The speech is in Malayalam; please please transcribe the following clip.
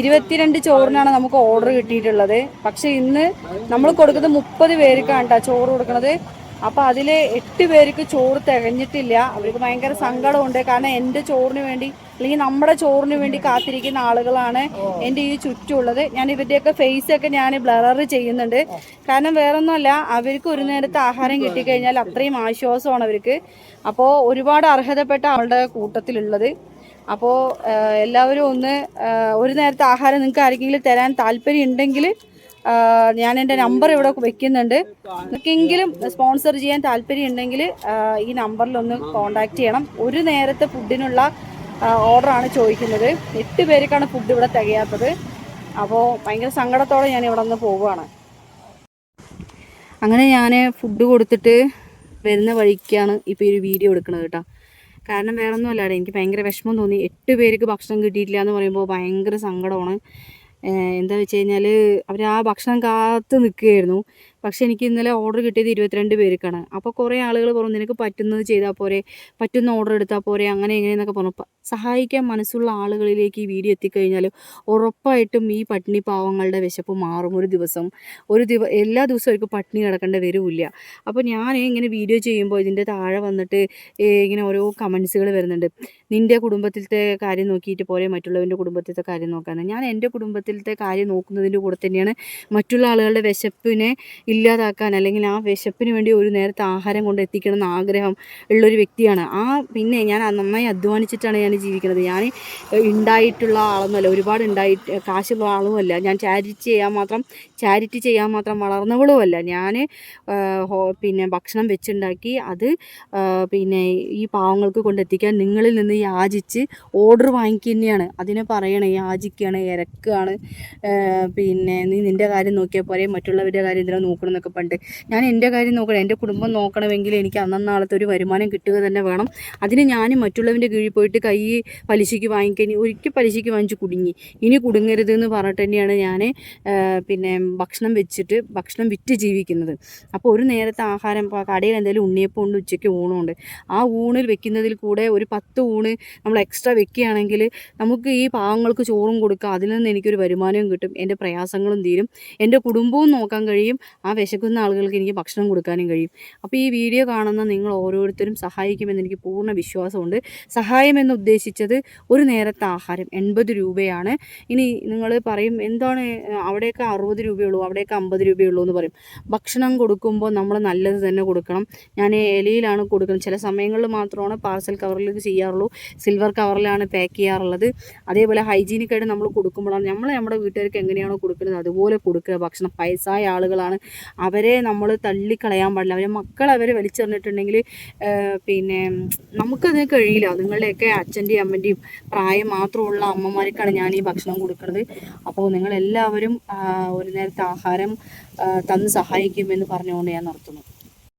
22 ചോറിനാണ് നമുക്ക് ഓർഡർ കിട്ടിയിട്ടുള്ളത്. പക്ഷെ ഇന്ന് നമ്മൾ കൊടുക്കുന്നത് 30 പേർക്കാണ് കേട്ടോ ചോറ് കൊടുക്കുന്നത്. അപ്പോൾ അതിൽ 8 പേർക്ക് ചോറ് തികഞ്ഞിട്ടില്ല. അവർക്ക് ഭയങ്കര സങ്കടമുണ്ട്. കാരണം എൻ്റെ ചോറിന് വേണ്ടി അല്ലെങ്കിൽ നമ്മുടെ ചോറിന് വേണ്ടി കാത്തിരിക്കുന്ന ആളുകളാണ് എൻ്റെ ഈ ചുറ്റുമുള്ളത്. ഞാൻ ഇവരുടെയൊക്കെ ഫേസൊക്കെ ഞാൻ ബ്ലർ ചെയ്യുന്നുണ്ട്. കാരണം വേറൊന്നുമല്ല, അവർക്ക് ഒരു നേരത്തെ ആഹാരം കിട്ടിക്കഴിഞ്ഞാൽ അത്രയും ആശ്വാസമാണ് അവർക്ക്. അപ്പോൾ ഒരുപാട് അർഹതപ്പെട്ട ആളുടെ കൂട്ടത്തിലുള്ളത്. അപ്പോൾ എല്ലാവരും ഒന്ന് ഒരു നേരത്തെ ആഹാരം നിങ്ങൾക്ക് ആർക്കെങ്കിലും തരാൻ താല്പര്യം ഉണ്ടെങ്കിൽ ഞാൻ എൻ്റെ നമ്പർ ഇവിടെ വെക്കുന്നുണ്ട്. നിങ്ങൾക്കെങ്കിലും സ്പോൺസർ ചെയ്യാൻ താല്പര്യം ഉണ്ടെങ്കിൽ ഈ നമ്പറിലൊന്ന് കോൺടാക്റ്റ് ചെയ്യണം. ഒരു നേരത്തെ ഫുഡിനുള്ള ഓർഡറാണ് ചോദിക്കുന്നത്. 8 പേർക്കാണ് ഫുഡ് ഇവിടെ തികയാത്തത്. അപ്പോൾ ഭയങ്കര സങ്കടത്തോടെ ഞാൻ ഇവിടെ നിന്ന് പോവുകയാണ്. അങ്ങനെ ഞാൻ ഫുഡ് കൊടുത്തിട്ട് വരുന്ന വഴിക്കാണ് ഇപ്പോൾ ഈ ഒരു വീഡിയോ എടുക്കുന്നത് കേട്ടോ. കാരണം വേറെ ഒന്നും അല്ലാതെ എനിക്ക് ഭയങ്കര വിഷമം തോന്നി. 8 പേർക്ക് ഭക്ഷണം കിട്ടിയിട്ടില്ല എന്ന് പറയുമ്പോൾ ഭയങ്കര സങ്കടമാണ്. എന്താ വെച്ച് കഴിഞ്ഞാൽ അവർ ആ ഭക്ഷണം കാത്ത് നിൽക്കുകയായിരുന്നു. പക്ഷേ എനിക്ക് ഇന്നലെ ഓർഡർ കിട്ടിയത് 22 പേർക്കാണ്. അപ്പോൾ കുറേ ആളുകൾ പറഞ്ഞു നിനക്ക് പറ്റുന്നത് ചെയ്താൽ പോരെ, പറ്റുന്ന ഓർഡർ എടുത്താൽ പോരെ, അങ്ങനെ എങ്ങനെയെന്നൊക്കെ പറഞ്ഞു. സഹായിക്കാൻ മനസ്സുള്ള ആളുകളിലേക്ക് ഈ വീഡിയോ എത്തിക്കഴിഞ്ഞാൽ ഉറപ്പായിട്ടും ഈ പട്ടിണി പാവങ്ങളുടെ വിശപ്പ് മാറും. എല്ലാ ദിവസവും അവർക്ക് പട്ടിണി കിടക്കേണ്ട വരില്ല. അപ്പോൾ ഞാൻ ഇങ്ങനെ വീഡിയോ ചെയ്യുമ്പോൾ ഇതിൻ്റെ താഴെ വന്നിട്ട് ഇങ്ങനെ ഓരോ കമൻസുകൾ വരുന്നുണ്ട്. നിൻ്റെ കുടുംബത്തിലത്തെ കാര്യം നോക്കിയിട്ട് പോരെ മറ്റുള്ളവൻ്റെ കുടുംബത്തിലത്തെ കാര്യം നോക്കാമെന്ന്. ഞാൻ എൻ്റെ കുടുംബത്തിലത്തെ കാര്യം നോക്കുന്നതിൻ്റെ കൂടെ തന്നെയാണ് മറ്റുള്ള ആളുകളുടെ വിശപ്പിനെ ഇല്ലാതാക്കാൻ, അല്ലെങ്കിൽ ആ വിശപ്പിന് വേണ്ടി ഒരു നേരത്തെ ആഹാരം കൊണ്ട് എത്തിക്കണം എന്ന് ആഗ്രഹം ഉള്ളൊരു വ്യക്തിയാണ്. പിന്നെ ഞാൻ നന്നായി അധ്വാനിച്ചിട്ടാണ് ഞാൻ ജീവിക്കുന്നത്. ഞാൻ ഉണ്ടായിട്ടുള്ള ആളൊന്നുമല്ല, ഒരുപാട് കാശുള്ള ആളുമല്ല. ഞാൻ ചാരിറ്റി ചെയ്യാൻ മാത്രം വളർന്നവളുമല്ല. ഞാൻ പിന്നെ ഭക്ഷണം വെച്ചുണ്ടാക്കി അത് പിന്നെ ഈ പാവങ്ങൾക്ക് കൊണ്ടെത്തിക്കാൻ നിങ്ങളിൽ നിന്ന് യാചിച്ച് ഓർഡർ വാങ്ങിക്കുന്നതാണ്. അതിനെ പറയണേ യാചിക്കുകയാണ്, ഇരക്കുകയാണ്. പിന്നെ നീ നിൻ്റെ കാര്യം നോക്കിയാൽ പോരെ, മറ്റുള്ളവരുടെ കാര്യം എന്തിനാ നോക്കണം എന്നൊക്കെ പണ്ട്. ഞാൻ എൻ്റെ കാര്യം നോക്കണം, എൻ്റെ കുടുംബം നോക്കണമെങ്കിൽ എനിക്ക് അന്നന്നാളത്തെ ഒരു വരുമാനം കിട്ടുക തന്നെ വേണം. അതിന് ഞാൻ മറ്റുള്ളവൻ്റെ കീഴിൽ പോയിട്ട് കൈ പലിശയ്ക്ക് വാങ്ങിക്കഴിഞ്ഞ് ഒരിക്കൽ പലിശയ്ക്ക് വാങ്ങിച്ച് കുടുങ്ങി. ഇനി കുടുങ്ങരുത് എന്ന് പറഞ്ഞിട്ട് തന്നെയാണ് ഞാൻ പിന്നെ ഭക്ഷണം വിറ്റ് ജീവിക്കുന്നത്. അപ്പോൾ ഒരു നേരത്തെ ആഹാരം കടയിൽ എന്തെങ്കിലും ഉണ്ണിയപ്പം ഉണ്ട്, ഉച്ചയ്ക്ക് ഊണുണ്ട്. ആ ഊണിൽ വെക്കുന്നതിൽ കൂടെ ഒരു 10 ഊണ് നമ്മൾ എക്സ്ട്രാ വെക്കുകയാണെങ്കിൽ നമുക്ക് ഈ പാവങ്ങൾക്ക് ചോറും കൊടുക്കുക. അതിൽ നിന്ന് എനിക്കൊരു വരുമാനവും കിട്ടും, എൻ്റെ പ്രയാസങ്ങളും തീരും, എൻ്റെ കുടുംബവും നോക്കാൻ കഴിയും, ആ വിശക്കുന്ന ആളുകൾക്ക് എനിക്ക് ഭക്ഷണം കൊടുക്കാനും കഴിയും. അപ്പോൾ ഈ വീഡിയോ കാണുന്ന നിങ്ങൾ ഓരോരുത്തരും സഹായിക്കുമെന്ന് എനിക്ക് പൂർണ്ണ വിശ്വാസമുണ്ട്. സഹായം എന്ന് ഉദ്ദേശിച്ചത് ഒരു നേരത്തെ ആഹാരം 80 രൂപയാണ്. ഇനി നിങ്ങൾ പറയും എന്താണ് അവിടെയൊക്കെ 60 രൂപയുള്ളൂ, അവിടെയൊക്കെ 50 രൂപയുള്ളൂ എന്ന് പറയും. ഭക്ഷണം കൊടുക്കുമ്പോൾ നമ്മൾ നല്ലത് തന്നെ കൊടുക്കണം. ഞാൻ ഇലയിലാണ് കൊടുക്കുന്നത്. ചില സമയങ്ങളിൽ മാത്രമാണ് പാർസൽ കവറിൽ ചെയ്യാറുള്ളൂ, സിൽവർ കവറിലാണ് പാക്ക് ചെയ്യാറുള്ളത്. അതേപോലെ ഹൈജീനിക്കായിട്ട് നമ്മൾ കൊടുക്കുമ്പോഴാണ് നമ്മുടെ വീട്ടുകാർക്ക് എങ്ങനെയാണോ കൊടുക്കുന്നത് അതുപോലെ കൊടുക്കുക. ഭക്ഷണം വയസ്സായ ആളുകളാണ്, അവരെ നമ്മൾ തള്ളിക്കളയാൻ പാടില്ല. അവരെ മക്കളെ വലിച്ചെറിഞ്ഞിട്ടുണ്ടെങ്കിൽ പിന്നെ നമുക്കതിന് കഴിയില്ല. നിങ്ങളുടെയൊക്കെ അച്ഛൻ്റെയും അമ്മൻ്റെയും പ്രായം മാത്രമുള്ള അമ്മമാർക്കാണ് ഞാൻ ഈ ഭക്ഷണം കൊടുക്കുന്നത്. അപ്പോൾ നിങ്ങളെല്ലാവരും ഒരു നേരത്തെ ആഹാരം തന്ന് സഹായിക്കുമെന്ന് പറഞ്ഞുകൊണ്ട് ഞാൻ നിർത്തുന്നു.